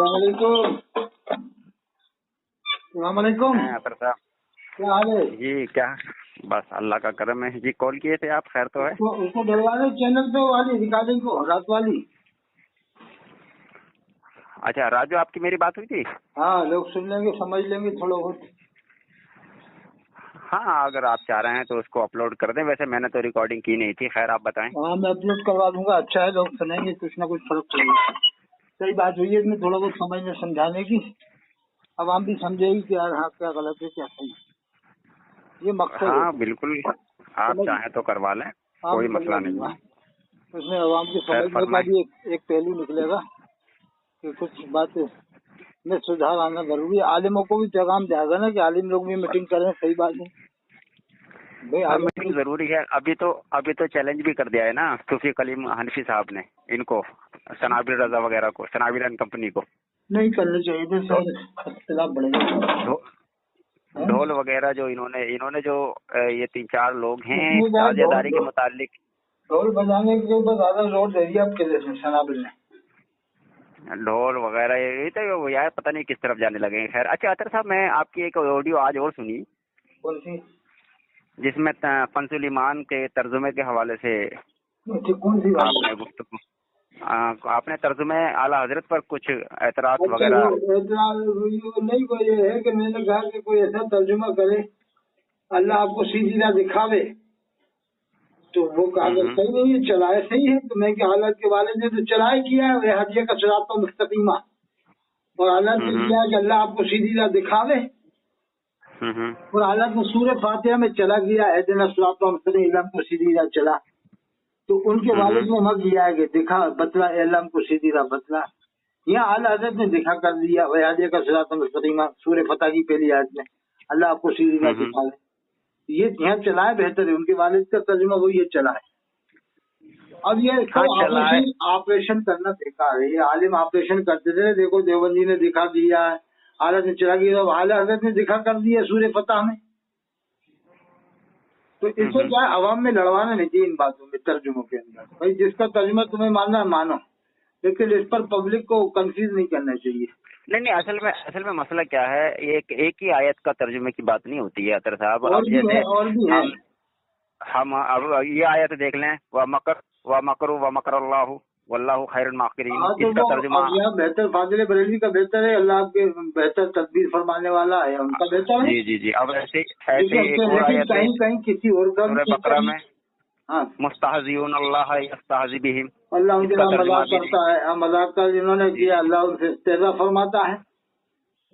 वालेकुम। अस्सलाम वालेकुम। अतर साहब क्या हाल है जी? क्या बस अल्लाह का करम है जी। कॉल किए थे आप? खैर तो है? उसको डलवाने चैनल पे वाली रिकॉर्डिंग को, रात वाली। अच्छा, राजू आपकी मेरी बात हुई थी? हाँ, लोग सुन लेंगे, समझ लेंगे थोड़ा बहुत। हाँ, अगर आप चाह रहे हैं तो उसको अपलोड कर दें। वैसे मैंने तो रिकॉर्डिंग की नहीं थी। खैर आप बताएं। हाँ, मैं अपलोड करवा दूंगा। अच्छा है, लोग सुनेंगे, कुछ ना कुछ फर्क पड़ेगा। सही बात हुई है, इसमें थोड़ा बहुत समझने समझाने की। अब हम भी समझेगी कि यार हाँ क्या गलत है क्या सही है। ये मकसद हाँ है। बिल्कुल, आप समझ, चाहें तो करवा लें, हाँ कोई भी मसला करवा नहीं दूंगा। है। उसमें आवाम के खैर समझने का फरमाएं। भी एक पहलू निकलेगा कि कुछ बात में सुधार आना जरूरी है। आलिमों को भी पैगाम जाएगा ना कि आलिम लोग भी मीटिंग करें। सही बात है भाई, हाँ, आलिम मीटिंग जरूरी है। अभी तो चैलेंज भी कर दिया है ना सूफी कलीम हनफी साहब ने इनको, सनाबिर रजा वगैरह को, सनाबिर एंड कंपनी को। नहीं करने चाहिए थे तो सर, इख्तिलाफ बढ़ेगा। ढोल वगैरह जो इन्होंने जो ये 3-4 लोग हैं उसमें क्या है, ताजेदारी के मुतालिक। ढोल बजाने के ऊपर ज्यादा जोर दे दिया आपके देश में सनाबिल ने। ढोल वगैरह ये तो यार पता नहीं किस तरफ जाने लगे हैं। खैर अच्छा, अतर साहब मैं आपकी एक ऑडियो आज और सुनी कौन सी? जिसमें फंसुल ईमान के तर्जुमे के हवाले से कौन सी बात आपने है? गुफ्तगू आपने तर्जुमे आला हजरत पर कुछ एतराज अच्छा, वगैरह। वो नहीं, कोई ये है कि मैंने कहा कि कोई ऐसा तर्जुमा करे अल्लाह आपको सीधी राह दिखावे, तो वो कागज हम्म, सही नहीं है, चलाए सही है। तो मैं कि हालत के वाले ने तो चलाए किया है हदिया का सिरात मुस्तकीमा, और हालत ने हम्म, किया है कि अल्लाह आपको सीधी राह दिखावे। हम्म, और हालत में सूर्य फातिहा में चला गया है दिन सिरात मुस्तकीम को सीधी राह चला। तो उनके वालिद हम्म, ने मत किया है कि दिखा बतला एलम को सीधी राह बतला। यहाँ आला हजरत ने दिखा कर दिया वहादिया का सिरात मुस्तकीमा सूर्य फतह की पहली आयत में, अल्लाह आपको सीधी राह हम्म। दिखा ले। ये यहाँ चलाए बेहतर है, उनके वालिद का तर्जुमा वो ये चला है। अब ये इसको हाँ चलाए। ऑपरेशन करना बेकार है। ये आलिम ऑपरेशन करते थे, देखो देवबंदी ने दिखा दिया है, आला ने चला गया, आला हजरत ने दिखा कर दिया सूर्य फतह में। तो इसको क्या है, अवाम में लड़वाना नहीं चाहिए इन बातों में, तर्जुमों के अंदर। भाई जिसका तर्जुमा तुम्हें मानना है मानो, लेकिन इस पर पब्लिक को कंफ्यूज नहीं करना चाहिए। नहीं, असल में मसला क्या है, एक ही आयत का तर्जुमे की बात नहीं होती है अतर साहब। और अब भी है, जैसे और भी है। हम अब ये आयत देख लें, व मकर अल्लाहु वल्लाहु खैरुल माकिरीन। हाँ, तो इसका वो तर्जुमा अब यहाँ बेहतर फाजिल बरेलवी का बेहतर है, अल्लाह आपके बेहतर तदबीर फरमाने वाला है, उनका बेहतर है। जी। अब ऐसे लेकिन एक और लेकिन आयत है कहीं कहीं किसी और का भी सूरह कहता बकरा है। में, हाँ, मुस्तहज़िऊन अल्लाह यस्तहज़ी बिहिम। अल्लाह उनके इसका नाम तर्जुमा मजाक भी करता है। मजाक का जिन्होंने जी किया अल्लाह उनसे इस्तेज़ा फरमाता है।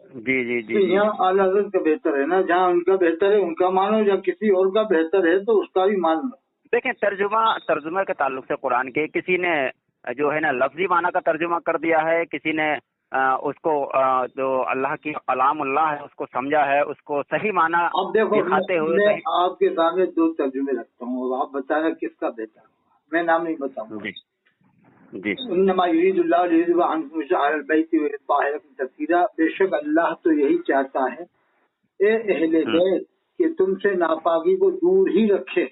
तो जी। यहाँ आला हज़रत का बेहतर है ना, जहाँ उनका बेहतर है उनका मानो, जहाँ किसी और का बेहतर है तो उसका भी मान लो। देखें, तर्जुमा के ताल्लुक से कुरान के किसी ने जो है ना लफ्जी माना का तर्जुमा कर दिया है, किसी ने उसको जो अल्लाह की कलामुल्लाह है उसको समझा है, उसको सही माना अब देखो, दिखाते हुए मैं सही। आपके सामने दो तर्जुमे रखता हूँ, अब आप बताना किसका बेहतर होगा। मैं नाम नहीं बताऊंगा। जी जी। इन्नमा युरीदुल्लाहु लियुज़हिबा अन्कुम अहलल बैति व युत्हिरकुम तत्हीरा। बेशक अल्लाह तो यही चाहता है ए अहले बैत कि तुमसे नापाकी को दूर ही रखे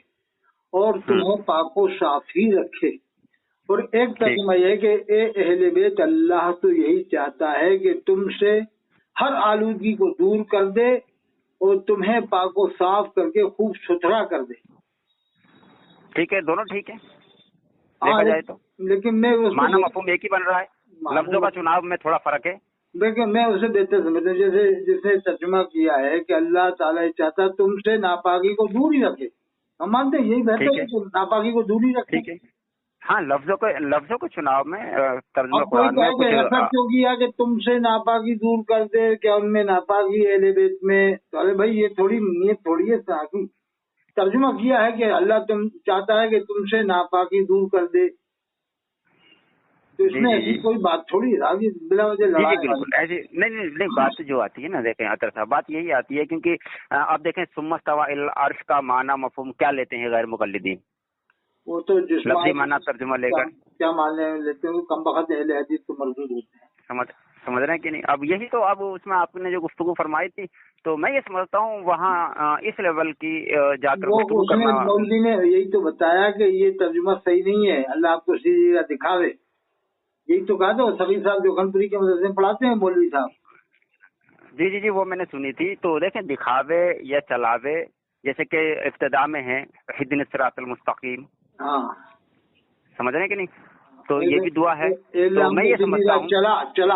और तुम्हें पाको साफ ही रखे। और एक ठीक तर्जुमा यह है कि ए अहले बैत, अल्लाह तो यही चाहता है कि तुमसे हर आलूदगी को दूर कर दे और तुम्हें पाको साफ करके खूब सुथरा कर दे। ठीक है, दोनों ठीक है हाँ, देखा जाए तो। लेकिन मैं उसको माना मफहूम एक ही बन रहा है, लफ्जों का चुनाव में थोड़ा फर्क है। देखिए, मैं उसे बेहतर समझता हूँ, जैसे जिसने तर्जुमा किया है कि अल्लाह ताला ये चाहता है तुमसे नापाकी को दूर ही रखे। हम मानते हैं यही बेहतर ठीक है है, कि नापाकी को दूर ही रखे। ठीक है। हाँ, लफ्जों को चुनाव में तर्जुमा अब कोई कुरान में कहे कि कुछ ऐसा क्यों किया कि तुमसे नापाकी दूर कर दे, क्या उनमें नापाकी है अहले बैत में? तो अरे भाई, ये थोड़ी नीयत थोड़ी है साकी। तर्जुमा किया है कि अल्लाह तुम चाहता है कि तुमसे नापाकी दूर कर दे, तो इसमें ऐसी जी कोई बात थोड़ी है आगे बिला वजह लड़ाने वाली। बिल्कुल ऐसी नहीं बात जो आती है ना, देखें अतर साहब, बात यही आती है क्योंकि आप देखें सुम्मस्तवा इल अर्श का माना मफहूम क्या लेते हैं गैर मुकल्लिदीन? वो तो लफ्जी माना तर्जुमा लेकर क्या मानने लेते हैं, कम बखत अहले हदीस तो मरदूद होते हैं। समझ रहे हैं कि नहीं? अब यही तो, अब उसमें आपने जो गुफ्तगू फरमाई थी, तो मैं ये समझता हूँ वहाँ इस लेवल की जाकर वो गुफ्तगू उसने करना। मौलवी ने यही तो बताया कि ये तर्जुमा सही नहीं है, अल्लाह आपको सीधी राह दिखावे। यही तो कहा था सभी साहब जो खनपुरी के मदरसे में पढ़ाते हैं मौलवी साहब। जी जी जी, वो मैंने सुनी थी। तो देखें, दिखावे या चलावे, जैसे कि इब्तिदा में है इहदिनस सिरातल मुस्तकीम, हाँ, समझ रहे हैं कि नहीं? तो ये भी दुआ है। तो मैं ये समझता हूँ, चला चला।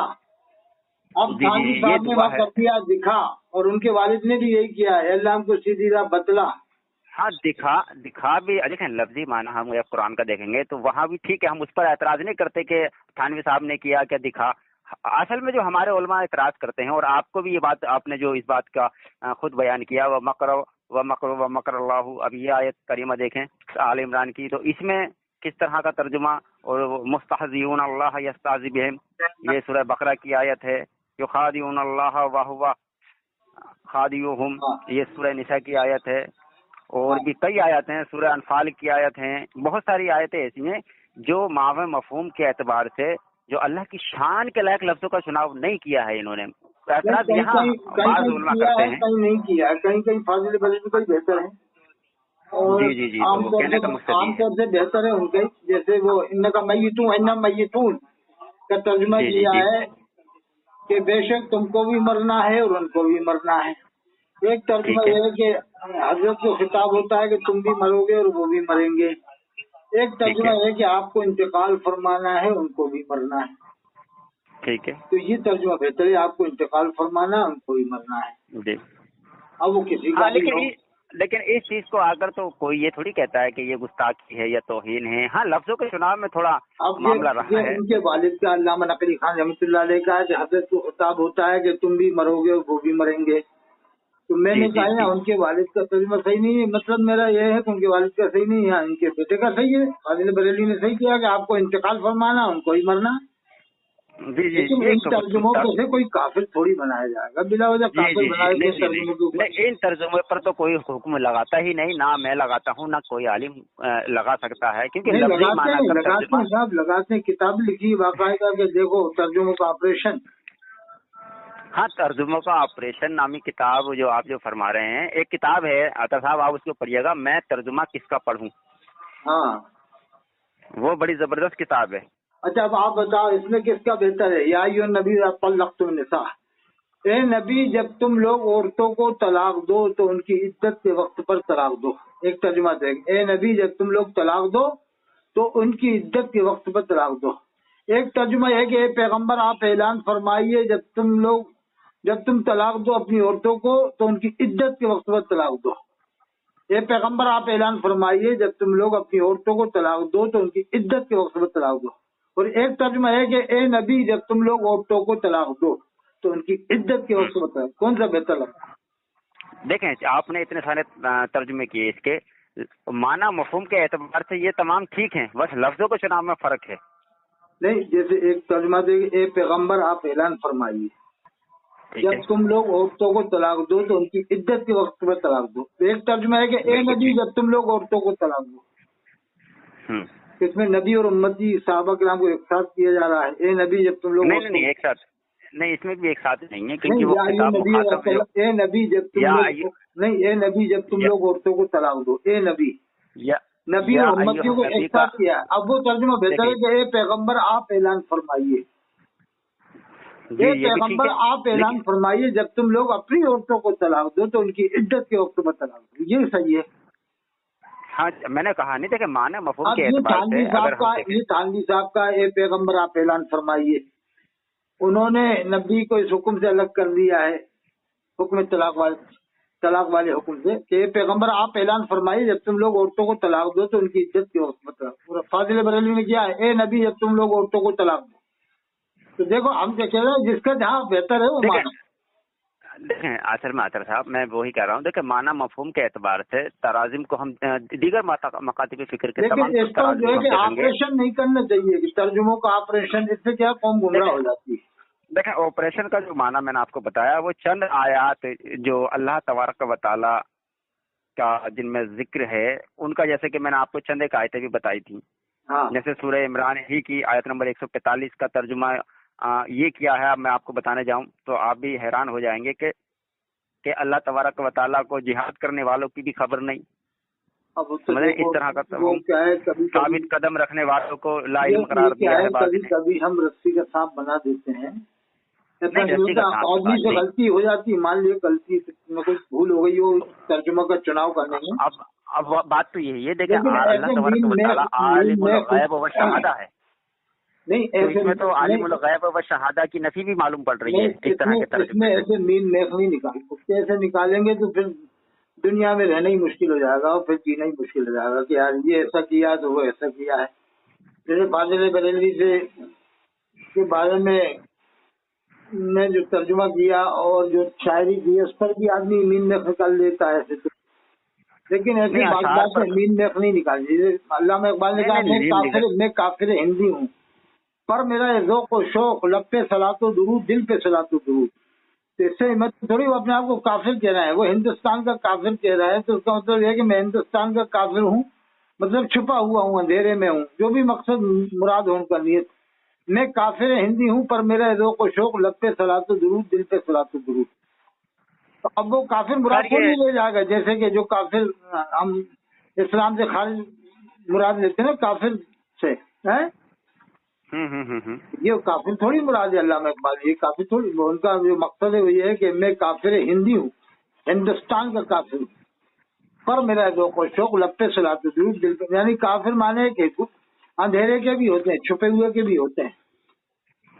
अब जी जी, थानवी ये साहब ने दुआ वहाँ है। कर दिया दिखा, और उनके वालिद ने भी यही किया है, अल्लाह हमको सीधी राह बतला। हाँ, दिखा भी देखें, लफ्जी माना हम या कुरान का देखेंगे तो वहाँ भी ठीक है, हम उस पर एतराज नहीं करते कि थानवी साहब ने किया क्या दिखा। असल में जो हमारे उलमा एतराज करते हैं, और आपको भी ये बात, आपने जो इस बात का खुद बयान किया, व मकर अल्लाहु, अब ये आयत करीमा देखें आल इमरान की, तो इसमें किस तरह का तर्जुमा, और मुस्तहज़िऊन अल्लाह यस्ताज़ी बिहिम, ये सूरह बकरा की आयत है। युखादिऊन अल्लाह व हुवा खादियुहुम, ये सूरह निसा की आयत है। और भी कई आयत हैं, सूरह अनफाल की आयत हैं, बहुत सारी आयतें ऐसी हैं जो मावे मफहूम के एतबार से जो अल्लाह की शान के लायक लफ्जों का चुनाव नहीं किया है इन्होंने। एतराज यहाँ बाज़ उलमा करते हैं, कहीं नहीं किया है, कहीं कहीं फाजिल बरेलवी कोई बेहतर है, और जी जी जी, तो वो कहने का मकसद ये है। आमतौर से बेहतर है उनके, जैसे वो इन्नका मय्यितून इन्ना मय्यितून का तर्जुमा जी जी किया जी है कि बेशक तुमको भी मरना है और उनको भी मरना है। एक तर्जुमा ठीक है, यह है कि हजरत को खिताब होता है कि तुम भी मरोगे और वो भी मरेंगे। एक ठीक तर्जुमा है, यह है कि आपको इंतकाल फरमाना है, उनको भी मरना है। ठीक है, तो ये तर्जुमा बेहतर है, आपको इंतकाल फरमाना है, उनको भी मरना है। जी। अब वो किसी का हाँ, भी हो। लेकिन इस चीज को आकर तो कोई ये थोड़ी कहता है कि ये गुस्ताखी है या तौहीन है। हाँ, लफ्जों के चुनाव में थोड़ा अब मामला रहा ये है। उनके वालिद का अल्लामा नकवी खान रहमतुल्लाह अलैह का है कि हजरत को खिताब होता है कि तुम भी मरोगे और वो भी मरेंगे। तो जी मैंने जी कहा ना जी, उनके वालिद का तर्जुमा सही नहीं है, मतलब मेरा यह है कि उनके वालिद का सही नहीं है, इनके बेटे का सही है। फाजिल बरेली ने सही किया कि आपको इंतकाल फरमाना, उनको ही मरना। जी जी, लेकिन ये इन तो तर्जुमों पे से कोई काफिर थोड़ी बनाया जाएगा, बिला वजह जी काफिर जी जी, बनाए थे नहीं नहीं नहीं तर्जुमों के ऊपर। नहीं, इन तर्जुमे पर तो कोई हुक्म लगाता ही नहीं, ना मैं लगाता हूँ ना कोई आलिम लगा सकता है, क्योंकि नहीं लफ्जी लगाते माना हैं, का लगाते तर्जुमा। हैं साहब, लगाते हैं, किताब लिखी बाकायदा के देखो तर्जुमों का ऑपरेशन। हाँ, तर्जुमों का ऑपरेशन नामी किताब जो आप जो फरमा रहे हैं, एक किताब है अतर साहब, आप उसको पढ़िएगा, मैं तर्जुमा किसका पढ़ूं। हाँ, वो बड़ी जबरदस्त किताब है। अच्छा अब आप बताओ इसमें किसका बेहतर है। या अय्युहन नबी तल्लक़्तुम निसा, ए नबी जब तुम लोग औरतों को तलाक दो तो उनकी इद्दत के वक्त पर तलाक दो। एक तर्जुमा देखें, ए नबी जब तुम लोग तलाक दो तो उनकी इद्दत के वक्त पर तलाक दो। एक तर्जुमा है कि ए पैगंबर आप ऐलान फरमाइए जब तुम तलाक दो अपनी औरतों को तो उनकी इद्दत के वक्त पर तलाक दो। ए पैगंबर आप ऐलान फरमाइए जब तुम लोग अपनी औरतों को तलाक दो तो उनकी इद्दत के वक्त पर तलाक दो। और एक तर्जुमा है कि ए नबी जब तुम लोग औरतों को तलाक दो तो उनकी इद्दत के वक्त पर तलाक। कौन सा बेहतर लगता है? देखें, आपने इतने सारे तर्जुमे किए इसके, माना मफहूम के एतबार से ये तमाम ठीक हैं, बस लफ्जों के चुनाव में फर्क है। नहीं, जैसे एक तर्जुमा दे, ए पैगंबर आप ऐलान फरमाइए ठीक है, जब तुम लोग औरतों को तलाक दो तो उनकी इद्दत के वक्त पर तलाक दो। तो एक तर्जुमा है कि ए बिल्कुल नबी ठीक। जब तुम लोग औरतों को तलाक दो। हम्म, इसमें नबी और उम्मती साहबा किराम को एक साथ किया जा रहा है। ए नबी जब तुम लोग नहीं नहीं औरतों नहीं, एक साथ नहीं, इसमें भी एक साथ नहीं है, नहीं, क्योंकि वो या अय्युहन खिताब नबी मुखातब जो ए नबी जब तुम या लोग नहीं, ए नबी जब तुम या लोग औरतों को तलाक दो, ए नबी या, नबी या और उम्मतियों को अय्युहन एक नबी का, साथ किया। अब वो तर्जुमा बेहतर है देखिए कि ए पैगंबर आप ऐलान फरमाइए, जी, ए ये भी ठीक पैगंबर है, आप ऐलान लेकिन फरमाइए जब तुम लोग अपनी औरतों को तलाक दो तो उनकी इद्दत के वक्त पर तलाक दो। ये सही है। हाँ, मैंने कहा नहीं, देखे माने मफहूम अब के एतबार से अगर हम देखें, ये थानवी साहब का ए पैगंबर आप ऐलान फरमाइए, उन्होंने नबी को इस हुक्म से अलग कर दिया है, हुक्म तलाक वाले हुक्म से कि ए पैगंबर आप ऐलान फरमाइए जब तुम लोग औरतों को तलाक दो तो उनकी इज्जत के वक्त पर तलाक दो। फाजिल बरेलवी ने किया है, ए नबी जब तुम लोग औरतों को तलाक दो। तो देखो हम क्या कह रहे हैं, जिसका जहाँ बेहतर है वो मानो। देखें असल में आतर साहब, मैं वही कह रहा हूँ, देखें माना मफहूम के एतबार से तराजिम को हम दीगर मकातिब फिक्र के तमाम लेकिन इस पर तराजिम जो है को हम कि देखेंगे। ऑपरेशन नहीं करना चाहिए कि तर्जुमों का ऑपरेशन, इससे क्या कौम गुमराह हो जाती है। देखें, ऑपरेशन का जो माना मैंने आपको बताया, वो चंद आयात जो अल्लाह तबारक व तआला का जिनमें जिक्र है उनका, जैसे कि मैंने आपको चंद एक आयतें भी बताई थी, हाँ, जैसे सूरह इमरान ही की आयत नंबर 145 का तर्जुमा ये किया है। अब मैं आपको बताने जाऊं तो आप भी हैरान हो जाएंगे कि अल्लाह तबारक व तआला को जिहाद करने वालों की भी खबर नहीं, अब तो मतलब इस तरह का वो क्या है, कभी साबित कदम रखने वालों को लाइम करार दिया है। कभी कभी हम रस्सी का सांप बना देते हैं, आदमी से नहीं। गलती हो जाती है, मान लिया गलती में कोई भूल हो गई हो तर्जुमा का चुनाव करने में। अब बात तो यही है, देखिए अल्लाह तबारक व तआला आलिमुल गैब व शहादा है, नहीं तो इसमें तो आलिमुल गैब व शहादा की नफी भी मालूम पड़ रही है इस तरह के तर्जुमे। ऐसे मीन मेख नहीं निकाल सकते, ऐसे निकालेंगे तो फिर दुनिया में रहना ही मुश्किल हो जाएगा और फिर जीना ही मुश्किल हो जाएगा कि यार ये ऐसा किया तो वो ऐसा किया है। जैसे फाजिल बरेलवी से के बारे में ने जो तर्जुमा किया और जो शायरी की उस पर भी आदमी मीन मेख निकाल लेता है, तो लेकिन ऐसी बात में मीन मेख नहीं निकाली। अल्लामा इकबाल ने कहा मैं काफिर हिंदी हूँ पर मेरा ये ज़ौक़ व शौक़ लब पे सलातो दुरूद दिल पे सलातो दुरूद। तो इससे मत थोड़ी वो अपने आप को काफिर कह रहा है, वो हिंदुस्तान का काफिर कह रहा है, तो उसका मतलब यह है कि मैं हिंदुस्तान का काफिर हूँ, मतलब छुपा हुआ हूँ, अंधेरे में हूँ, जो भी मकसद मुराद हो उनका नियत। मैं काफिर हिंदी हूँ पर मेरा ज़ौक़ व शौक़ लब पे सलातो दुरूद दिल पे सलातो दुरूद। तो अब वो काफिर मुराद को नहीं ले जाएगा, जैसे कि जो काफिर हम इस्लाम से खारिज मुराद लेते हैं ना काफिर से, है ये काफिर थोड़ी मुराद है अल्लामा इकबाल, ये काफिर थोड़ी, उनका जो मकसद है वो ये है कि मैं काफिर हिंदी हूँ, हिंदुस्तान का काफिर पर मेरा ज़ौक़ व शौक़ लब पे सलातो दुरूद दिल पे। यानी काफिर माने कि अंधेरे के भी होते हैं, छुपे हुए के भी होते हैं।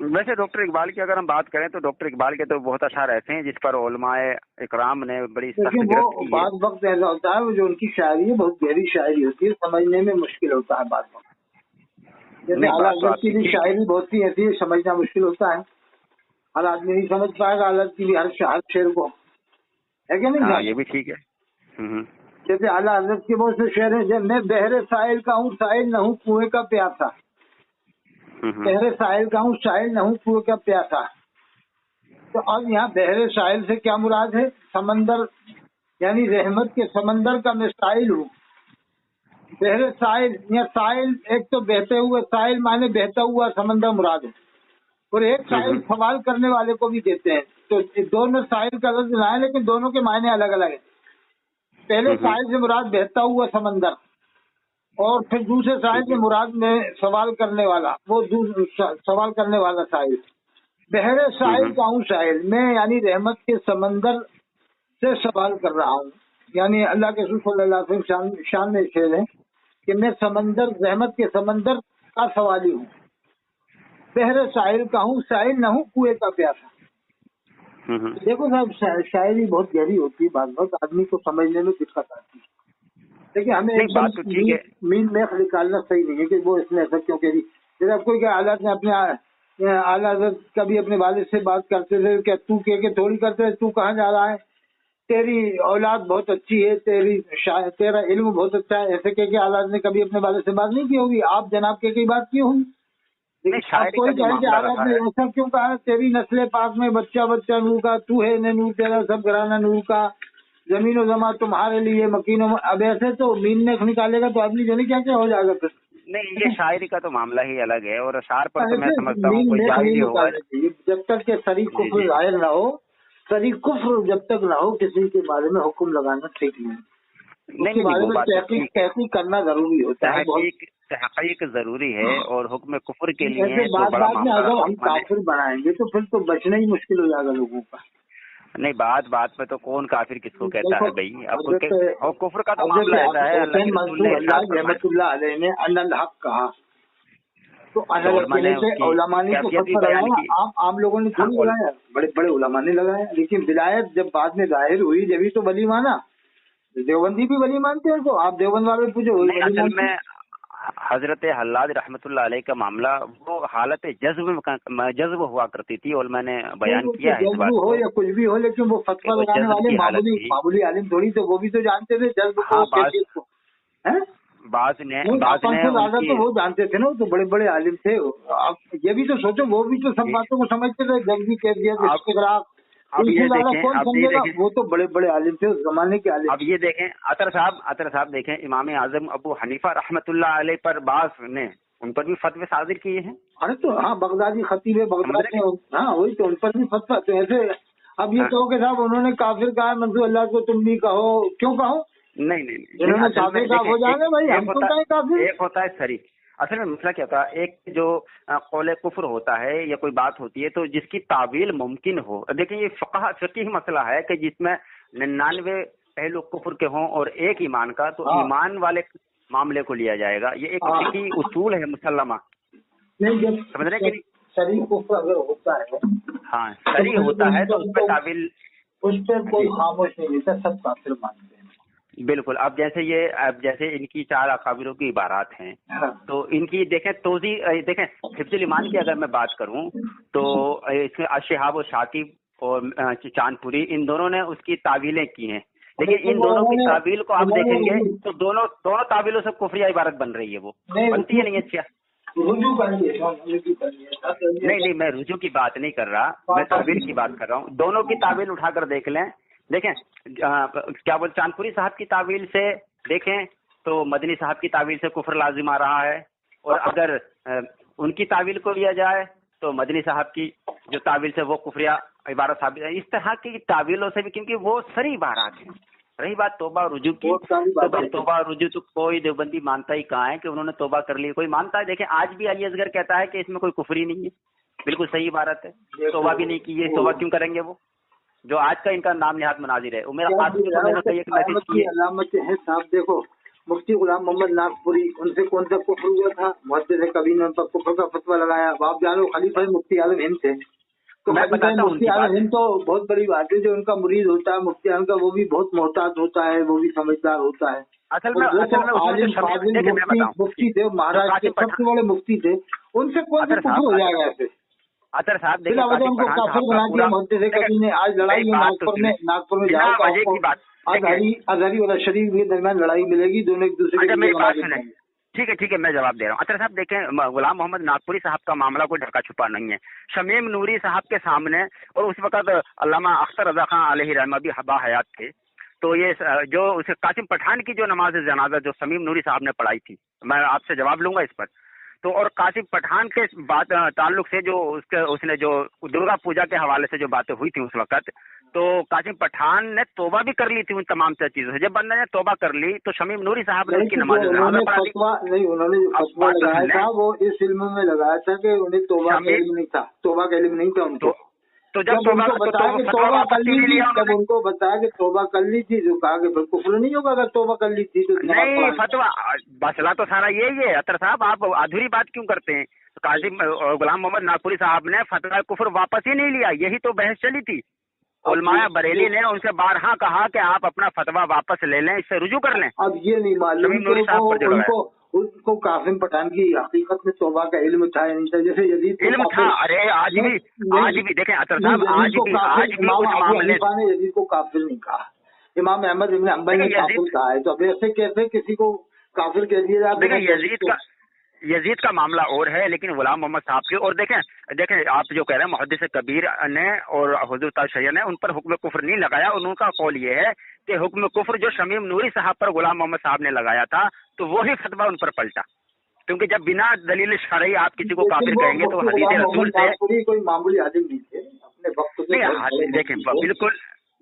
वैसे डॉक्टर इकबाल की अगर हम बात करें तो डॉक्टर इकबाल के तो बहुत अशार ऐसे हैं जिस पर उलमाए इकराम ने बड़ी सख्त गिरफ्त की है। बाद वक्त ऐसा होता है, वो जो उनकी शायरी है बहुत गहरी शायरी होती है, समझने में मुश्किल होता है बाद वक्त। जैसे आला हज़रत की भी शायरी बहुत सी ऐसी है, समझना मुश्किल होता है, हर आदमी नहीं समझ पाएगा आला की भी हर शेर को, है कि नहीं? ये भी ठीक है। जैसे आला हज़रत के बहुत से शेर हैं, जब मैं बहरे साहिल का हूँ साहिल न हूँ कुएं का प्यासा, बहरे साहिल का हूँ साहिल न हूँ कुएं का प्यासा। तो अब यहाँ बहरे साहिल से क्या मुराद है? समंदर, यानी रहमत के समंदर का मैं साहिल हूँ। बहरे साहिल या साहिल, एक तो बहते हुए, साहिल माने बहता हुआ समंदर मुराद है, और एक साहिल सवाल करने वाले को भी देते हैं। तो दोनों साहिल का लफ्ज है, लेकिन दोनों के मायने अलग अलग है। पहले साहिल से मुराद बहता हुआ समंदर, और फिर दूसरे साहिल से मुराद में सवाल करने वाला, वो सवाल करने वाला साहिल। बहरे साहिल का हूँ साहिल, मैं यानी रहमत के समंदर से सवाल कर रहा हूँ, यानी अल्लाह के रसूल सल्लल्लाहु अलैहि वसल्लम शान में शेर है कि मैं समंदर, रहमत के समंदर का सवाली हूँ। बहरे साहिल का हूँ साहिल न हूँ कुएं का प्यासा। देखो साहब, शायरी बहुत गहरी होती है, बात बहुत आदमी को समझने में दिक्कत आती है, लेकिन हमें एकदम मीन मेख निकालना सही नहीं है कि वो इसने ऐसा क्यों कह दी। जैसे अब कोई हालात ने अपने आला हज़रत कभी अपने वालिद से बात करते थे, क्या तू कह के थोड़ी करते, तू कहाँ जा रहा है, तेरी औलाद बहुत अच्छी है, तेरा इल्म बहुत अच्छा है, ऐसे कह के आला ने कभी अपने वालिद से बात नहीं की होगी। आप जनाब के कई बात की होगी, कोई कहे कि आला ने ऐसा क्यों कहा, तेरी नस्ल पाक में बच्चा बच्चा नूर का, तू है न नूर तेरा सब घराना नूर का, जमीनो जमा तुम्हारे लिए मकीनों। अब ऐसे तो मीन में निकालेगा तो आदमी जाने क्या क्या हो जाएगा फिर। नहीं, ये शायरी का तो मामला ही अलग है, और अशार पर तो मैं समझता हूँ कोई जाहिल होगा। जब तक के शरीक कुफ्र जाहिर ना हो, शरीक कुफ्र जब तक ना हो, किसी के बारे में हुक्म लगाना ठीक नहीं। उसके बारे में तहकीक करना जरूरी होता है, तहकीक जरूरी है, और हुक्म कुफ्र के लिए ऐसे बात में अगर हम काफिर बनाएंगे तो फिर तो बचना ही मुश्किल हो जाएगा लोगों का। नहीं, बात में तो कौन काफिर किसको कहता है भाई, अब कुफ्र का तो मामला ऐसा है, रहमतुल्लाह अलैह ने अनल हक कहा, तो अनल कहने से उलमा ने तो फतवा लगाया, आम लोगों ने थोड़ी लगाया, बड़े बड़े उलमा ने लगाया। लेकिन विलायत जब बाद में जाहिर हुई जब तो वली माना, देवबंदी भी वली मानते हैं उनको, आप देवबंद वाले पूछो। हजरत हल्लाज रहमतुल्लाह अलैह का मामला वो हालत जज्ब हुआ करती थी, और मैंने बयान किया है इस बात को। हो या कुछ भी हो, लेकिन वो फतवा लगाने वाले मामूली आलिम थोड़ी, तो वो भी तो जानते थे जज्ब को, बात ने ज्यादा तो वो जानते थे ना, तो बड़े बड़े आलिम थे। अब ये भी तो सोचो, वो भी तो सब बातों को समझते थे, जज्बी कैफियत, अब ये देखें, वो तो बड़े बड़े आलिम थे उस जमाने के आलिम। अब ये देखें अतर साहब देखें, इमाम आजम अबू हनीफा रहमतुल्लाह अलैह पर बास ने उन पर भी फतवे सादिर किए हैं। अरे तो हाँ, बगदादी खतीब है बगदाद में, हाँ वही तो, उन पर भी फतवा। तो ऐसे अब ये कहो कि साहब उन्होंने काफिर कहा, मंजूर अल्लाह को तुम भी कहो, क्यों कहो? नहीं नहीं नहीं, जिन्होंने असल में काफिर का देखिए, हो जाएंगे भाई, हम तो कहें काफिर। एक होता है शरीक। असल में मसला क्या होता है, एक जो कौले कुफ्र होता है या कोई बात होती है तो जिसकी तावील मुमकिन हो। देखिए ये फिक़ही मसला है कि जिसमें 99 पहलू कुफ्र के हों और एक ईमान का, तो ईमान वाले मामले को लिया जाएगा। ये एक फिक़ही उसूल है मुसल्लमा। नहीं, जब समझ रहे हैं कि शरीक कुफ्र अगर होता है, हाँ शरीक होता है तो उस पर तावील, उस पर कोई खामोश नहीं रहता, सब काफिर मानते हैं। बिल्कुल। अब जैसे इनकी 4 अकाबिरों की इबारात हैं, तो इनकी देखें तोज़ी, देखें हिफ्ज़ुल ईमान की अगर मैं बात करूं तो इसमें अशहाब और शाकिब और चांदपुरी, इन दोनों ने उसकी तावीलें की हैं। लेकिन इन दोनों की तावील को आप देखेंगे तो दोनों तावीलों से कुफरिया इबारत बन रही है, वो बनती है नहीं। अच्छा रुजू कर लिए नहीं, मैं रुजू की बात नहीं कर रहा, मैं तावील की बात कर रहा हूँ। दोनों की तावील उठाकर देख लें। देखें क्या बोल, चांदपुरी साहब की तावील से देखें तो मदनी साहब की तावील से कुफर लाजिम आ रहा है, और अगर उनकी तावील को लिया जाए तो मदनी साहब की जो तावील से वो कुफरिया इबारत साबित है। इस तरह की तावीलों से भी, क्योंकि वो सही इबारत है। रही बात तौबा रुजू की, तो भाई तौबा रुजू तो कोई देवबंदी मानता ही कहाँ है कि उन्होंने तौबा कर ली, कोई मानता है? देखें आज भी अली असगर कहता है कि इसमें कोई कुफरी नहीं है, बिल्कुल सही इबारत है, तौबा भी नहीं की है, तौबा क्यों करेंगे वो, जो आज का इनका नाम निहात मनाजिर है। मेरा एक मैसेज की अलामत है साहब। देखो मुफ्ती गुलाम मोहम्मद नागपुरी, उनसे कौन सा कुफ्र हुआ था? मुहद्दिस कबीर ने उन पर कुफ्र का फतवा लगाया। आप जानो खलीफा मुफ्ती आलम हिंद थे, तो मैं बताता हूँ मुफ्ती आलम हिंद तो बहुत बड़ी बात है। जो उनका मुरीद होता है मुफ्ती आलम का, वो भी बहुत मोहतात होता है, वो भी समझदार होता है। असल में मुफ्ती थे, महाराष्ट्र के सबसे बड़े मुफ्ती थे, उनसे कौन सा कुफ्र हो जाएगा ऐसे? अतर साहब देखिए उनको काफिर बना दिया मुहद्दिस कबीर ने। आज लड़ाई है नागपुर में जाओ, अजहरी और शरीफ के दरमियान लड़ाई मिलेगी, दोनों एक दूसरे के। ठीक है, मैं जवाब दे रहा हूँ। अतर साहब देखें, गुलाम मोहम्मद नागपुरी साहब का मामला कोई ढका छुपा नहीं है। शमीम नूरी साहब के सामने, और उस वक्त अल्लामा अख्तर रजा खान अलैहि रहमा भी हबा हयात थे, तो ये जो उसे कासिम पठान की जो नमाज जनाजा जो शमीम नूरी साहब ने पढ़ाई थी, मैं आपसे जवाब लूंगा इस पर। तो और कासिम पठान के बात ताल्लुक से जो उसने जो दुर्गा पूजा के हवाले से जो बातें हुई थी उस वक्त, तो कासिम पठान ने तौबा भी कर ली थी उन तमाम चीजों से। जब बंदे ने तौबा कर ली तो शमीम नूरी साहब ने उसकी नमाज उन्होंने जो फतवा लगाया था वो इस इल्म में लगाया था कि उन्हें तौबा का इल्म नहीं था, तौबा का इल्म नहीं था उनको। तो जब उनको बताया कि तौबा कर ली थी, जब उनको बताया कि तौबा कर ली थी, जो कहा कि फिर कुफ्र नहीं होगा अगर तौबा कर ली थी तो नहीं। फतवा मसला तो सारा यही है अतर साहब, आप अधूरी बात क्यों करते हैं? कासिम गुलाम मोहम्मद नागपुरी साहब ने फतवा कुफ्र वापस ही नहीं लिया, यही तो बहस चली थी। उलमाए बरेली ने उनसे बारहा कहा कि आप अपना फतवा वापस ले लें, इससे रुजू कर लें। अब ये नहीं मालूम उनको कासिम पठान की हकीकत में तौबा का इल्म था या नहीं था? जैसे यजीद इल्म था। अरे आज भी देखें अतर साहब, आज भी उस मामले ने यजीद को काफिर नहीं कहा, इमाम अहमद इब्न हंबल ने काफिर कहा है। तो अब ऐसे कैसे किसी को काफिर कह दिया जाता? यजीद का मामला और है, लेकिन गुलाम मोहम्मद साहब की। और देखें आप जो कह रहे हैं मुहद्दिस कबीर ने और हुजूर ताज शरिया ने उन पर हुक्म कुफ्र नहीं लगाया। उनका कौल ये है कि हुक्म कुफ्र जो शमीम नूरी साहब पर गुलाम मोहम्मद साहब ने लगाया था, तो वही फतवा उन पर पलटा। क्योंकि जब बिना दलील शरई आप किसी को काफिर कहेंगे तो हदीस रसूल से कोई मामूली आदमी नहीं थे अपने वक्त में। देखें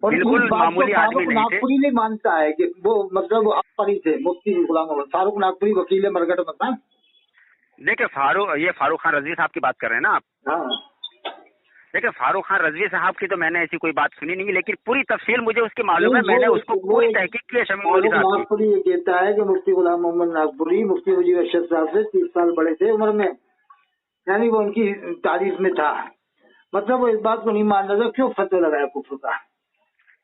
बिल्कुल मामूली आदमी नहीं थे। नागपुरी नहीं मानता है कि वो मतलब अकबरी थे, मुफ्ती गुलाम मोहम्मद फारूक नागपुरी वकील मरकट में। देखिए फारूक खान रजवी साहब की बात कर रहे हैं ना आप? हाँ। देखिए फारूक खान रजवी साहब की तो मैंने ऐसी कोई बात सुनी नहीं, लेकिन पूरी तफसील मुझे उसकी मालूम है, मैंने उसको पूरी तहकीक की है। शमीम नूरी साहब नागपुरी ये कहता है कि मुफ्ती गुलाम मोहम्मद नागपुरी मुफ्ती मुजीब अरशद साहब से 30 साल बड़े थे उम्र में, यानी वो उनकी तारीफ में था। मतलब वो इस बात को नहीं मान रहा था, क्यों फतवा लगाया कुफ्र का?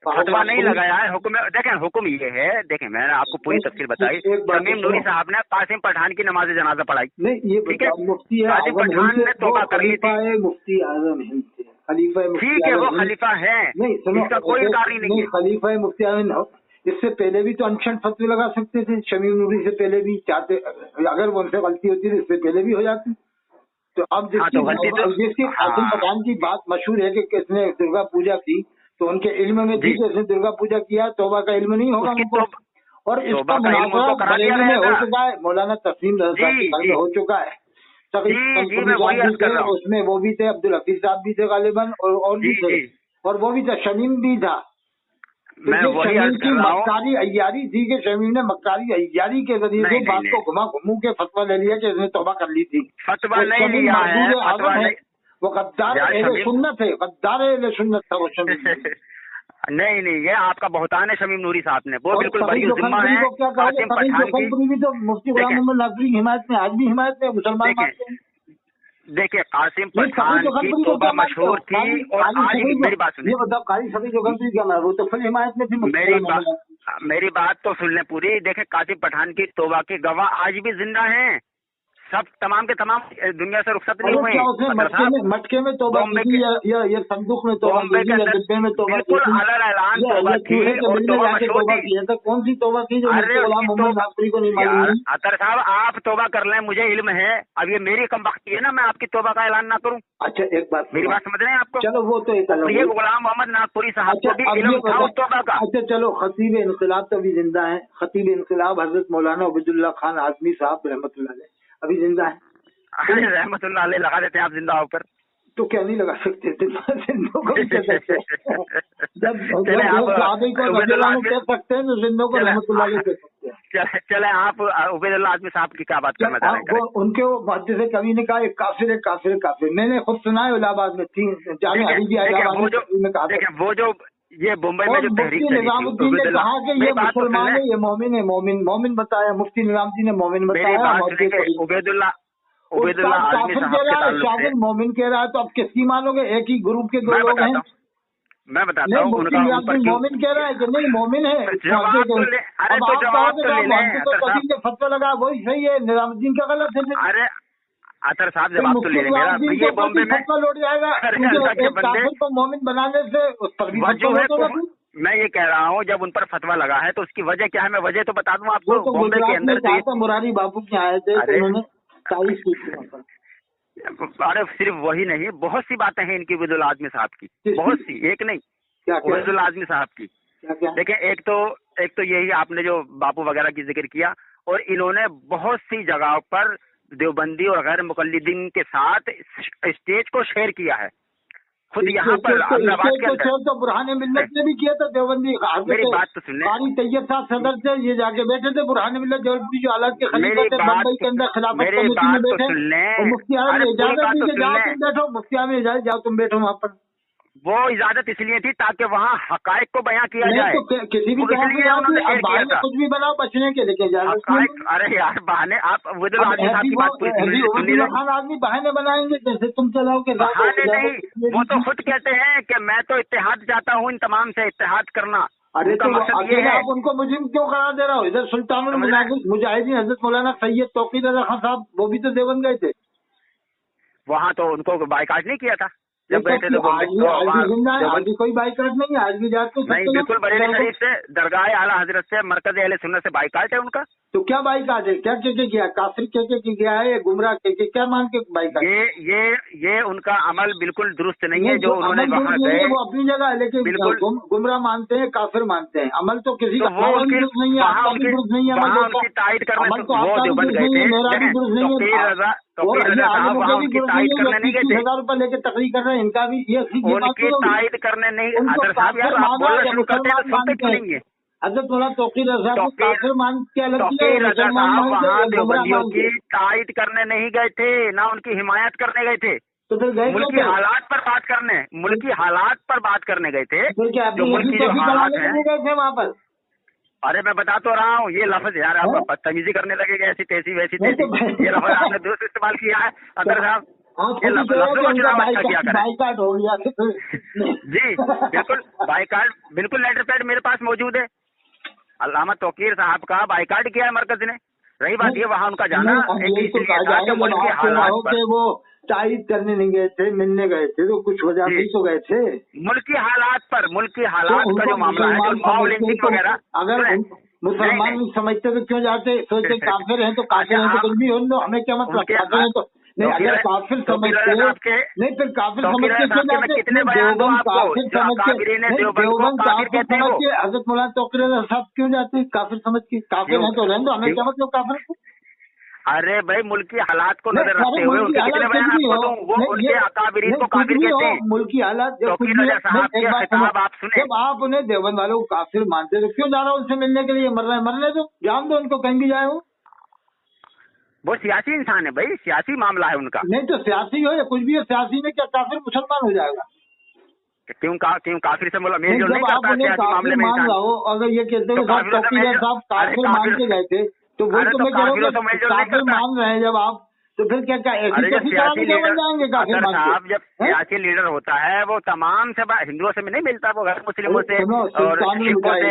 फतवा नहीं लगाया है। हुक्म ये है, देखें मैंने आपको पूरी तफसील बताई। शमीम नूरी साहब ने कासिम पठान की नमाज जनाजा पढ़ाई। नहीं, ये ठीक है, मुफ्ती कासिम पठान ने तौबा कर ली थी। मुफ्ती आजम हिंद थे, खलीफा। ठीक है, वो खलीफा है, इसका कोई इनकार नहीं है। खलीफा मुफ्ती आजम इससे पहले भी तो अनशन फतवे लगा सकते थे। शमीम नूरी से पहले भी चाहते, अगर वो उनसे गलती होती तो इससे पहले भी हो जाती। तो अब जिसकी कासिम पठान की बात मशहूर है कि किसने दुर्गा पूजा की, तो उनके इल्म में थी, जैसे दुर्गा पूजा किया, तौबा का इल्म नहीं होगा उनको। और इसका मुनाज़रा बरेली में हो चुका है, मौलाना तस्लीम में हो चुका है। उसमें वो भी थे, अब्दुल हफीज साहब भी थे गालिबन, और भी थे, और वो भी था, शमीम भी था। मैं वही अर्ज कर रहा हूँ। मक्कारी अय्यारी थी कि शमीम ने मक्कारी अय्यारी के जरिए से बात को घुमा घुमू के फतवा ले लिया कि इसने तौबा कर ली थी। फतवा नहीं लिया है, फतवा नहीं, वो गद्दार अहले सुन्नत है, गद्दार अहले सुन्नत था वो शमीम। नहीं, ये आपका बहुतान है शमीम नूरी साहब ने, वो बिल्कुल बड़ी जिम्मा है। कासिम पठान की भी तो मुफ्ती गुलाम मोहम्मद नकवी की हिमायत में, आज भी हिमायत में मुसलमान मानते हैं। देखिए कासिम पठान की तौबा मशहूर थी, और आज भी, मेरी बात सुनिए, मतलब कारी सभी जो गलती क्या, वो तो फुल हिमायत में थी। मेरी बात तो सुन लें पूरी। देखे कासिम पठान की तौबा के गवाह आज भी जिंदा हैं, सब तमाम के तमाम दुनिया से रुखसत नहीं हुए। मटके में तौबा या संदूक में तौबा, डिब्बे में तौबा, बिल्कुल अलग ऐलान तौबा थी, और तौबा मशहूर थी। तो कौन सी तौबा थी जो गुलाम मोहम्मद नकवी को नहीं मालूम? अतर साहब आप तौबा कर लें, मुझे इल्म है। अब ये मेरी कम बख्ती है ना, मैं आपकी तौबा का ऐलान ना करूं। अच्छा एक बात, मेरी बात समझ रहे हैं आपको? चलो वो तो एक ये गुलाम मोहम्मद नागपुरी साहब को भी इल्म था उस तौबा का। अच्छा चलो, खतीब इनकलाब तो अभी जिंदा है। खतीब इनकलाब हजरत मौलाना उबैदुल्लाह खान आजमी साहब रहमतुल्लाह अलैह अभी जिंदा है। रहमतुल्लाह अलैह लगा देते हैं आप जिंदा होकर, तो क्या नहीं लगा सकते? जिंदों को भी कह सकते हैं। जब कह सकते हैं तो जिंदों को रहमतुल्लाह अलैह कह सकते हैं। चले आप उबैदुल्लाह आजमी साहब की क्या बात करना चाह रहे हैं? उनके वो मुहद्दिस से कवि ने कहा एक काफिर है, काफिर है, काफिर। मैंने खुद सुना है, इलाहाबाद में थी, जाने वो जो ये मुंबई में जो तहरीक निजामुद्दीन ने कहा कि ये मुसलमान है, ये मोमिन है, मोमिन बताया, मुफ्ती निजाम जी ने मोमिन बताया। काफिर कह रहा है, शागिर्द मोमिन कह रहा है, तो अब किसकी मानोगे? एक ही ग्रुप के दो लोग हैं। मैं बताता हूँ, मोमिन कह रहा है कि नहीं मोमिन है। फतवा लगा वही सही है, निजामुद्दीन का गलत है। अरे अतर साहब जवाब तो ले मेरा, ये बॉम्बे में फतवा लौट जाएगा काफिर को मोमिन बनाने से, उस पर भी मैं ये कह रहा हूँ जब उन पर फतवा लगा है तो उसकी वजह क्या है, मैं वजह तो बता दूं आपको। बॉम्बे के अंदर मुरारी बाबू के आए थे, उन्होंने तारीफ की थी। अरे सिर्फ वही नहीं, बहुत सी बातें हैं इनकी उबैदुल्लाह आजमी साहब की, बहुत सी, एक नहीं, उबैदुल्लाह आजमी साहब की। देखिए एक तो यही आपने जो बापू वगैरह की जिक्र किया, और इन्होंने बहुत सी जगहों पर देवबंदी और गैर मुकल्लिदीन के साथ स्टेज को शेयर किया है। खुद यहाँ पर अहमदाबाद के अंदर तो बुरहान मिल्लत ने भी किया था देवबंदी। मेरी बात तो सुन ले, कारी तैयब साहब सदर से ये जाके बैठे थे, बुरहान मिल्लत देवबंदी जो हालात के खलीफा थे बम्बई के अंदर खिलाफत कमेटी में बैठे, मुफ्ती आजम ने इजाजत दी कि जाओ तुम बैठो, मुफ्ती आजम ने इजाजत, जाओ तुम बैठो वहाँ पर। वो इजाजत इसलिए थी ताकि वहाँ हकायक को बयां किया जाए। तो किसी भी कुछ भी बनाओ बचने के, लेकिन अरे यार बहाने, आप उबैदुल्लाह आजमी साहब की बात खान आदमी बहाने बनाएंगे जैसे तुम चलाओ के बहाने नहीं, वो तो खुद कहते हैं कि मैं तो इत्तेहाद चाहता हूँ, इन तमाम से इत्तेहाद करना। अरे तो आप उनको मुजिम क्यों करार दे रहा हो? इधर सुल्तानुल मुजाहिदीन हजरत मौलाना सैयद तौकीर रज़ा खान साहब वो भी तो देवबंद गए थे, वहाँ तो उनको बाइकाट नहीं किया था जब बैठे थे। आज भी कोई बाइकाट नहीं है, आज भी जाते नहीं, बिल्कुल बरेली शरीफ से दरगाह आला हजरत से मरकज अहले सुन्नत से बाइकाट है उनका। तो क्या बाइकाट है? क्या किया? काफिर के गया है, गुमराह के क्या मान के बाइकाट? ये उनका अमल बिल्कुल दुरुस्त नहीं है जो उन्होंने वहाँ गए, वो अपनी जगह है, लेकिन बिल्कुल गुमराह मानते हैं, काफिर मानते हैं। अमल तो किसी का दुरुस्त नहीं है, दुरुस्त नहीं है, उनकी तायद करने वो देवबंद गए थे, 1000 रुपए लेके तकरीर कर रहे हैं, इनका भी ये उनकी तायद करने नहीं। हजरत मौलाना तौकीर रज़ा को काफिर मान के अलग वहाँ देवबंदियों की तायद करने नहीं गए थे, ना उनकी हिमायत करने गए थे, तो फिर गए मुल्की हालात पर बात करने, मुल्की हालात पर बात करने गए थे, जो मुल्की जो हालात हैं वहाँ पर। अरे मैं बता तो रहा हूँ, ये लफ्ज यार आप बदतमीजी करने लगेगा, ऐसी तैसी वैसी तैसी, ये लफ्ज आपने दुरुस्त इस्तेमाल किया है अदर साहब, बाइकाट हो गया। जी बिल्कुल बाइकाट, बिल्कुल लेटर पैड मेरे पास मौजूद है, अल्लामा तौकीर साहब का बाइकाट किया है मरकज ने। रही बात ये वहाँ उनका जाना वो तायद करने नहीं गए थे, मिलने गए थे, तो कुछ वजह भी तो गए थे। मुल्की हालात का जो मामला है वगैरह, अगर मुसलमान नहीं समझते तो क्यों जाते? सोचते काफिर हैं तो काफिर हैं तो कुछ भी हो, हमें क्या मतलब, काफिर हैं तो नहीं, अगर काफिर समझते नहीं फिर काफिर समझते क्यों जाते? देवबंद काफिर समझते, देवबंद काफिर समझ के हजरत मौलाना तौकीर रज़ा साहब क्यों जाते? काफिर समझ के, काफिर हैं तो रहने दो, हमें क्या मतलब काफिर को। अरे भाई मुल्क की हालात को नजर रखते हुए उनके कितने बयान आपको दूं, वो उनके अकाबिरीन को काफिर कहते हैं। मुल्क की हालात तौकीर रजा साहब के खिताब आप सुने। जब आप उन्हें देवबंद वालों को काफिर मानते तो क्यों जा रहा उनसे मिलने के लिए? मर रहे मरने दो, जान दो उनको, कहीं भी जाए वो सियासी इंसान है भाई, सियासी मामला है उनका। नहीं तो सियासी हो या कुछ भी हो, सियासी में क्या काफिर मुसलमान हो जाएगा? क्यों काफिर से बोला मेल जोल नहीं आप करता उन्हें काफिर मान रहा हो, अगर ये कहते हैं साहब काफिर मान के गए थे तो वो तो मैं कह रहा हूँ काफिर मान रहे हैं जब आप, तो फिर क्या क्या ऐसी कैसी कराने क्या बन जाएंगे काफिर मान के? साहब जब सियासी लीडर होता है वो तमाम से हिंदुओं से नहीं मिलता, वो गैर मुस्लिमों से और सिखों से।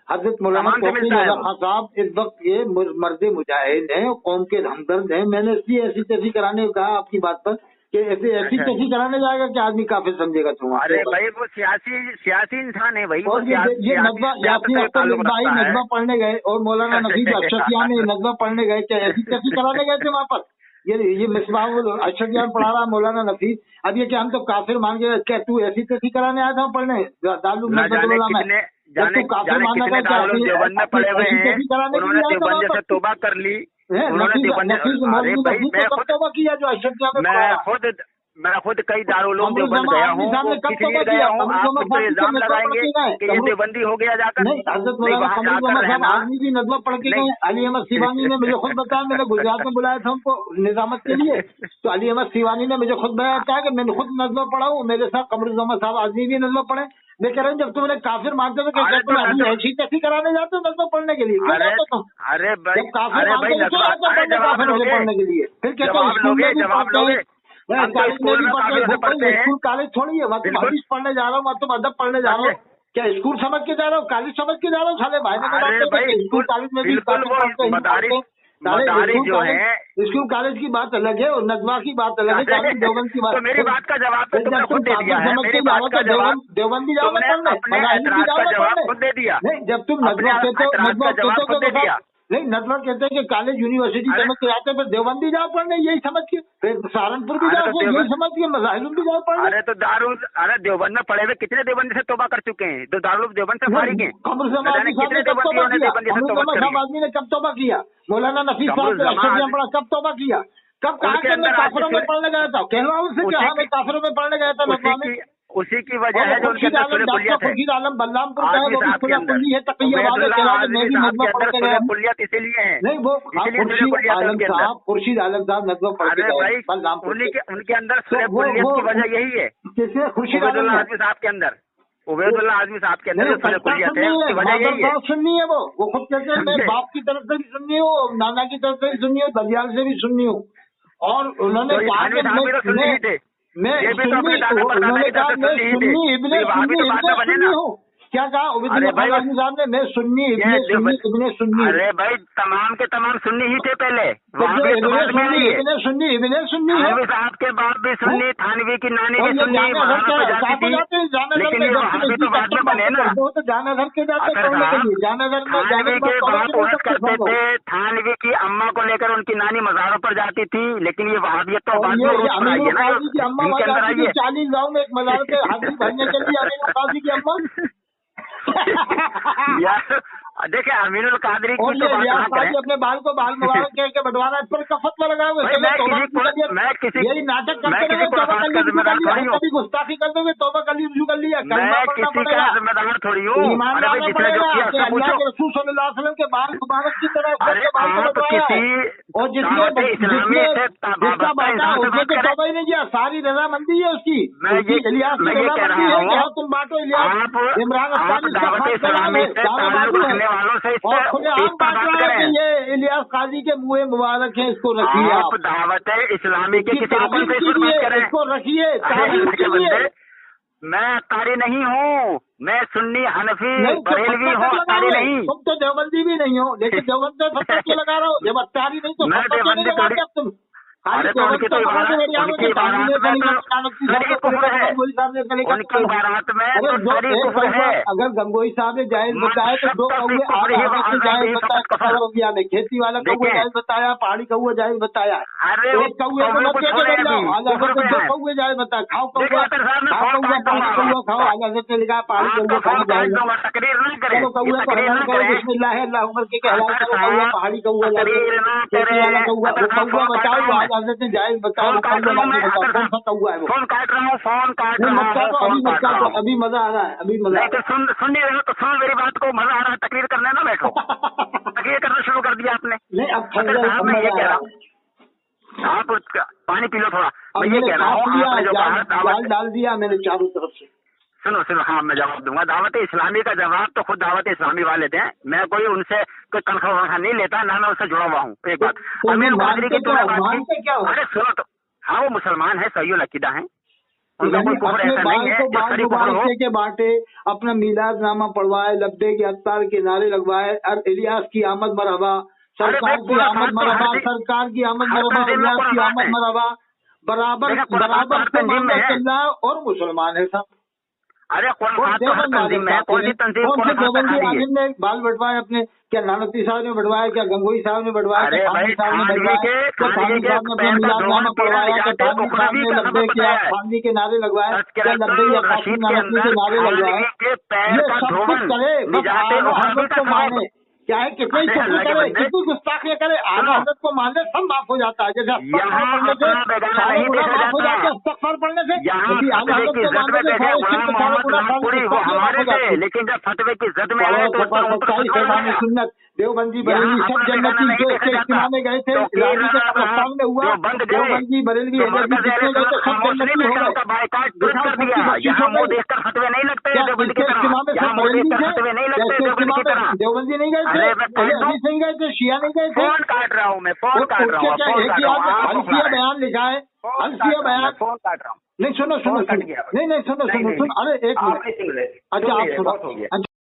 हजरत मौलाना साहब इस वक्त ये मर्द मुजाहिद हैं, कौम के हमदर्द हैं। मैंने इसलिए ऐसी तैसी कराने को कहा आपकी बात पर कि ऐसी तैसी कराने जाएगा कि आदमी काफिर समझेगा तुम्हारे। अरे भाई वो सियासी इंसान है भाई। और ये नजमा यासीन अख्तर भाई नजमा पढ़ने गए और मौलाना नफीस अशरफियान नजमा पढ़ने गए, क्या ऐसी तैसी कराने गए थे वहाँ पर? ये मिसबाह अशरफियान पढ़ा रहा मौलाना नफीस, अब ये क्या हम तो काफिर मान गए? क्या तू ऐसी तैसी कराने आया था पढ़ने दारुल में? जाने कितने दारुल देवबंद में पड़े हुए हैं, उन्होंने देवबंद से तौबा कर ली, उन्होंने तौबा किया जो अशरफियान। मैं खुद कई दारुलों में देवबंद गया हूँ, किसी गया हूँ, आप तो इल्जाम लगाएंगे कि ये देवबंदी हो गया जाकर। आदमी भी नजमा पढ़ के गए। अली अहमद सिवानी ने मुझे खुद बताया, मैंने गुजरात में बुलाया था उनको निजामत के लिए, तो अली अहमद सिवानी ने मुझे खुद बताया कि मैंने खुद नजमा पढ़ा हूँ, मेरे साथ कमरुज़्ज़मान साहब आदमी भी नजमा पढ़े। मैं कह रहा हूँ जब तुमने काफिर मानते हो तो ऐसी तैसी कराने जाते हो नजमा पढ़ने के लिए? अरे भाई पढ़ने के लिए फिर क्या स्कूल कॉलेज थोड़ी है? मैं तो हदीस पढ़ने जा रहा हूँ, मैं तो अदब पढ़ने जा रहा हूँ। क्या स्कूल समझ के जा रहा हूँ, कॉलेज समझ के जा रहा हूँ? साले भाई स्कूल कॉलेज में भी स्कूल कॉलेज की बात अलग है और नजमा की बात अलग है, देवबंद की बात। मेरी बात का जवाब खुद दे दिया है। देवबंदी जाओ खुद दे दिया। नहीं जब तुम नजमा कहते हो नहीं, नजमा कहते हैं कि कॉलेज यूनिवर्सिटी समझ के जाते हैं, फिर देवबंदी जाओ पढ़ने यही समझ के, फिर सहारनपुर भी जाओ यही समझ के, मज़ाहिर भी जाओ पढ़ने। अरे तो देवबंद में पढ़े हुए कितने देवबंदी से तौबा कर चुके हैं? तो दारुल देवबंद से फारिग हैं। कमरुज़्ज़मान आदमी ने कब तौबा किया? मौलाना नफीस साहब पढ़ा कब तौबा किया? कब कहा कि मैं काफिरों में पढ़ने गया था? कहना उनसे कि हाँ मैं काफिरों में पढ़ने गया था नजमा में। उसी की वजह है जो उनके अंदर खुर्शीद आलम बल्लामपुर का है, वो भी खुली है तक़िया वाले कहला कि मैं भी नजमा पढ़ के गया। इसीलिए है नहीं वो खुर्शीद आलम साहब नजमा पढ़ के गए बल्लामपुर। उनके अंदर कुल्लियत की वजह यही है। किसने? खुर्शीद आलम आजमी साहब के अंदर, उबैदुल्लाह आजमी साहब के अंदर कुल्लियत है, उसकी वजह यही है। सुन्नी है वो खुद कहते हैं मैं बाप की तरफ से भी सुन्नी हूँ, नाना की तरफ से भी सुन्नी हूँ, दरियाल से भी सुन्नी हूँ। और उन्होंने कहा कि मैं उन्होंने कहा मैं सुन्नी इब्ने हूँ। क्या कहा उबैदुल्लाह आजमी साहब ने? मैं सुन्नी इब्ने सुन्नी। अरे भाई तमाम के तमाम सुन्नी ही थे पहले, इब्ने सुन्नी है। साहब के बाप भी सुन्नी, थानवी की नानी भी सुन्नी, लेकिन ये वहाँ भी तो बाद में बने ना। तो जानाधर के जाते थानवी के बाप उड़द करते थे, थानवी की अम्मा को लेकर उनकी नानी मज़ारों पर जाती थी, लेकिन ये वहाबियत तो बाद में अम्मा 40 गाँव में एक मज़ार के हाजिरी भरने के लिए अमीनुल काजी की अम्मा यार देखिए अमीनुल कादरी की तो बात अपने बाल को बाल मुबारक कह के बंटवारा इस पर कफत में लगा हुआ। यही नाटक करते रहे, कभी गुस्ताखी कर दोगे तौबा कली रुजू कर लिया। जिम्मेदार थोड़ी हूँ, ईमानदार अल्लाह के रसूल सल्लल्लाहु अलैहि वसल्लम के बाल मुबारक की तरह और जिसका बांटा उसने तो तौबा ही नहीं किया, सारी रजामंदी है उसकी। इलियास की रजामंदी है कि हाँ तुम बांटो, इलियास इमरान अफगानी का खास कलाम है वालों से और खुलेआम बात रहा है कि ये इलियास काजी के मुँह मुबारक है, इसको रखिए आप दावत इस्लामी के किसी रुकन से इसको रखिए तारीफ कीजिए। मैं अत्तारी नहीं हूँ, मैं सुन्नी हनफी बरेलवी हूँ, अत्तारी नहीं। तुम तो देवबंदी भी नहीं हो, लेकिन देवबंद से फतवा क्यों लगा रहा हो? जब अत्तारी नहीं तो मैं देवबंदी तुम अरे तो उनकी तो बारात में उनकी बारात में तो है। अगर गंगोई साहब ने जायज बताया तो दो कौवे में खेती वाला कौआ जायज बताया, पहाड़ी कौआ जायज बताया। एक कौए दो कौए जायज बताया, खाओ कौआ कौआ खाओ, आला हज़रत ने लिखा है पहाड़ी कौआ खाना जाएगा। तकरीर न करे, चलो कौआ को हलाल करो, बिस्मिल्लाह अल्लाह उमर के हलाल करो, कौआ पहाड़ी कौआ लाके खेती वाला कौआ, वो कौआ बताओ, वो आला हज़रत ने जायज बताओ, वो कौआ लाके बताओ कौन सा कौआ है वो। फोन काट रहा हूँ, फोन काट नहीं रहा मत हूँ, काटो, अभी मत काटो, अभी मजा आ रहा है, अभी मजा आ नहीं तो सुन नहीं रहे हो तो सुनो मेरी बात को, मजा आ रहा है तकरीर करने ना बैठो। तकरीर करना शुरू कर दिया आपने। नहीं अब साहब मैं ये कह रहा हूँ, आप पानी पी लो थोड़ा। मैं ये कह रहा हूँ, आपने जो कहा जाल डाल दिया मैंने चारों तरफ से। सुनो, हाँ मैं जवाब दूंगा। दावत इस्लामी का जवाब तो खुद दावत इस्लामी वाले दें, मैं कोई उनसे कोई तनख्वाह नहीं लेता, ना मैं उनसे जुड़ा हुआ हूँ। एक बात अमीर कादरी की तुमने बात की, अरे सुनो तो, हाँ वो मुसलमान है, सही अकीदा है, उनका कोई कुफ्र ऐसा नहीं है जो खड़ी कुफ्र हो। के बांटे, अपना मिलाद नामा पढ़वाए, लब्बे के अत्तार के नारे लगवाए, इलियास की आमद मरहबा, सरकार की आमद मरहबा, सरकार की आमद मरहबा, इलियास की आमद मरहबा, बराबर बराबर से मामला चल रहा है और मुसलमान है साहब। अरे देवबंदी आमिर ने बाल बटवाए अपने, क्या नानकती साहब ने बटवाया, क्या गंगोई साहब ने बटवाया, क्या थानवी साहब ने बटवाया, क्या थानवी साहब ने अपना मिलादनामा पढ़वाया, क्या थानवी साहब ने लब्बे किया, थानवी के नारे लगवाए, क्या लब्बे या काशी नानकती के नारे लगवाए। ये सब कुछ करे, बस आला हज़रत को माने, क्या है कितने ही कुछ करे, कितनी गुस्ताखियां करे, आला हज़रत को मानने सब माफ हो जाता है। जैसे अस्तग़फ़ार पढ़ने से सारे गुनाह माफ हो जाते हैं, अस्तग़फ़ार पढ़ने से यदि आला हज़रत को मानने से सारे शिर्क सारे गुनाह माफ हो जाते हैं। लेकिन जब फतवे की जद में आए तो सुन्नत देवबंदी बरेलवी सब जन्नती जो इसके इज्तिमा में गए थे, राजी के कब्रिस्तान में हुआ, देवबंदी बरेलवी जितने गए थे सब जन्नती हो गए। देखकर फतवे नहीं लगते, इसके इज्तिमा में सब बरेलवी थे, देवबंदी नहीं गए थे, हदीस नहीं गए थे, शिया नहीं गए थे। फोन काट रहा हूँ मैं, फोन काट रहा हूँ, हल्फिया बयान लिखा है, हल्फिया बयान, फोन काट रहा हूँ। नहीं सुनो, नहीं सुनो, सुन, अरे एक मिनट, अच्छा आप सुनो।